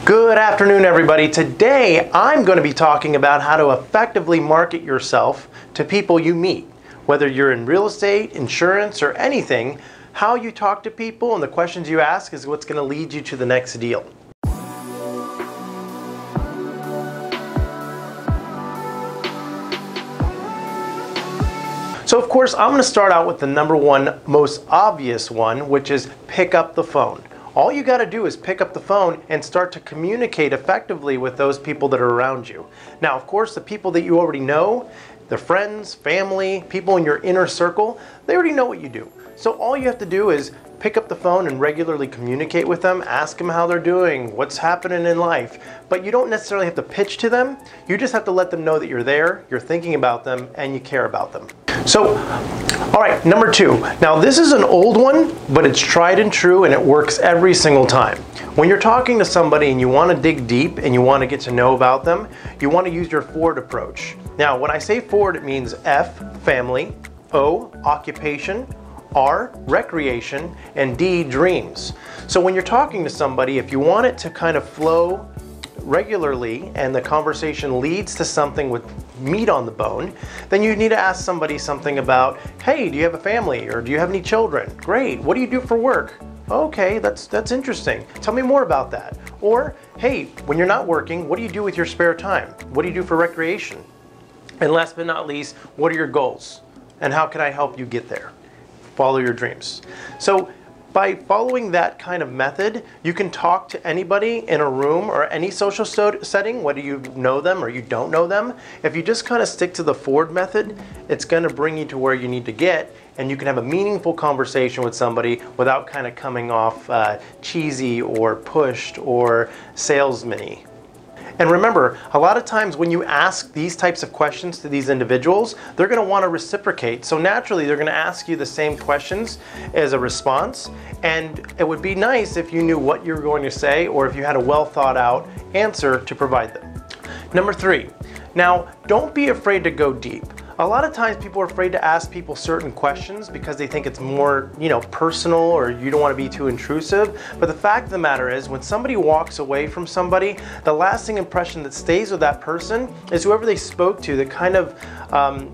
Good afternoon, everybody. Today, I'm going to be talking about how to effectively market yourself to people you meet. Whether you're in real estate, insurance, or anything, how you talk to people and the questions you ask is what's going to lead you to the next deal. So of course, I'm going to start out with the number one most obvious one, which is pick up the phone. All you got to do is pick up the phone and start to communicate effectively with those people that are around you. Now, of course, the people that you already know, the friends, family, people in your inner circle, they already know what you do. So all you have to do is pick up the phone and regularly communicate with them, ask them how they're doing, what's happening in life. But you don't necessarily have to pitch to them. You just have to let them know that you're there, you're thinking about them, and you care about them. So, all right, number two. Now this is an old one, but it's tried and true and it works every single time. When you're talking to somebody and you want to dig deep and you want to get to know about them, you want to use your F.O.R.D approach. Now, when I say F.O.R.D, it means F, family, O, occupation, R, recreation, and D, dreams. So when you're talking to somebody, if you want it to kind of flow regularly and the conversation leads to something with meat on the bone, then you need to ask somebody something about, hey, do you have a family or do you have any children? Great. What do you do for work? Okay, that's interesting. Tell me more about that. Or, hey, when you're not working, what do you do with your spare time? What do you do for recreation? And last but not least, what are your goals? And how can I help you get there? Follow your dreams. So by following that kind of method, you can talk to anybody in a room or any social setting, whether you know them or you don't know them. If you just kind of stick to the F.O.R.D method, it's going to bring you to where you need to get, and you can have a meaningful conversation with somebody without kind of coming off cheesy or pushed or salesman-y. And remember, a lot of times when you ask these types of questions to these individuals, they're going to want to reciprocate. So naturally, they're going to ask you the same questions as a response. And it would be nice if you knew what you were going to say or if you had a well thought out answer to provide them. Number three, now don't be afraid to go deep. A lot of times people are afraid to ask people certain questions because they think it's more, personal, or you don't want to be too intrusive. But the fact of the matter is, when somebody walks away from somebody, the lasting impression that stays with that person is whoever they spoke to that kind of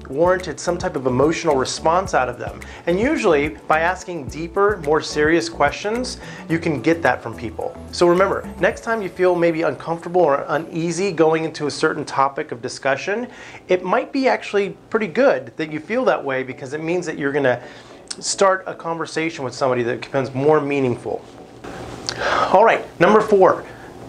warranted some type of emotional response out of them. And usually, by asking deeper, more serious questions, you can get that from people. So remember, next time you feel maybe uncomfortable or uneasy going into a certain topic of discussion, it might be actually pretty good that you feel that way, because it means that you're going to start a conversation with somebody that becomes more meaningful. All right, number four.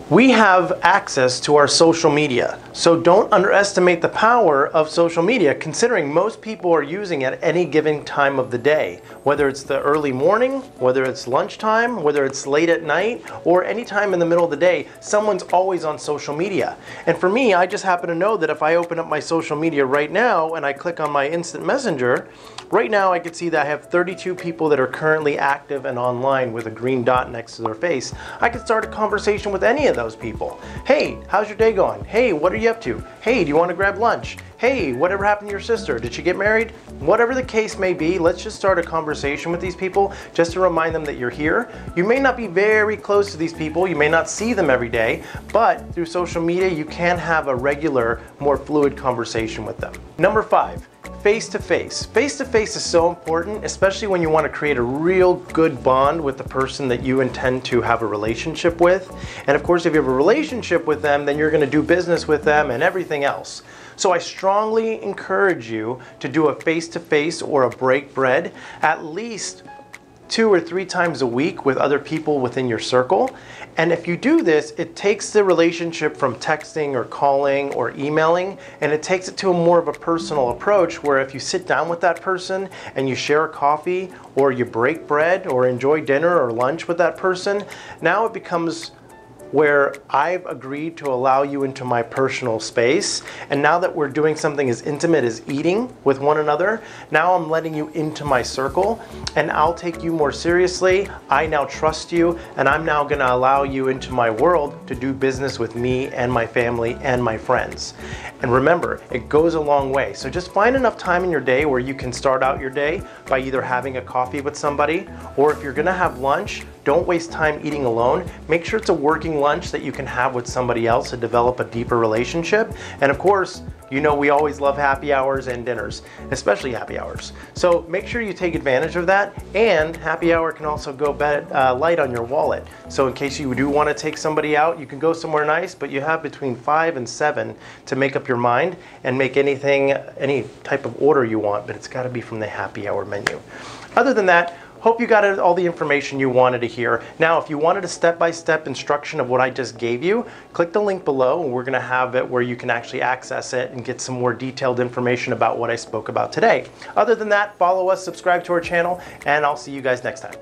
We have access to our social media, so don't underestimate the power of social media, considering most people are using it at any given time of the day, whether it's the early morning, whether it's lunchtime, whether it's late at night, or any time in the middle of the day. Someone's always on social media. And for me, I just happen to know that if I open up my social media right now and I click on my instant messenger, right now I can see that I have 32 people that are currently active and online with a green dot next to their face. I can start a conversation with any of those people. Hey, how's your day going? Hey, what are you up to? Hey, do you want to grab lunch? Hey, whatever happened to your sister? Did she get married? Whatever the case may be, let's just start a conversation with these people just to remind them that you're here. You may not be very close to these people, you may not see them every day, but through social media you can have a regular, more fluid conversation with them. Number five. Face-to-face. Face-to-face is so important, especially when you want to create a real good bond with the person that you intend to have a relationship with. And of course, if you have a relationship with them, then you're going to do business with them and everything else. So I strongly encourage you to do a face-to-face or a break bread at least 2 or 3 times a week with other people within your circle. And if you do this, it takes the relationship from texting or calling or emailing, and it takes it to a more of a personal approach, where if you sit down with that person and you share a coffee or you break bread or enjoy dinner or lunch with that person, now it becomes where I've agreed to allow you into my personal space. And now that we're doing something as intimate as eating with one another, now I'm letting you into my circle, and I'll take you more seriously. I now trust you, and I'm now gonna allow you into my world to do business with me and my family and my friends. And remember, it goes a long way. So just find enough time in your day where you can start out your day by either having a coffee with somebody, or if you're gonna have lunch, Don't waste time eating alone. Make sure it's a working lunch that you can have with somebody else to develop a deeper relationship. And of course, you know we always love happy hours and dinners, especially happy hours. So make sure you take advantage of that, and happy hour can also go light on your wallet. So in case you do want to take somebody out, you can go somewhere nice, but you have between 5 and 7 to make up your mind and make any type of order you want, but it's got to be from the happy hour menu. Other than that, hope you got all the information you wanted to hear. Now, if you wanted a step-by-step instruction of what I just gave you, click the link below and we're going to have it where you can actually access it and get some more detailed information about what I spoke about today. Other than that, follow us, subscribe to our channel, and I'll see you guys next time.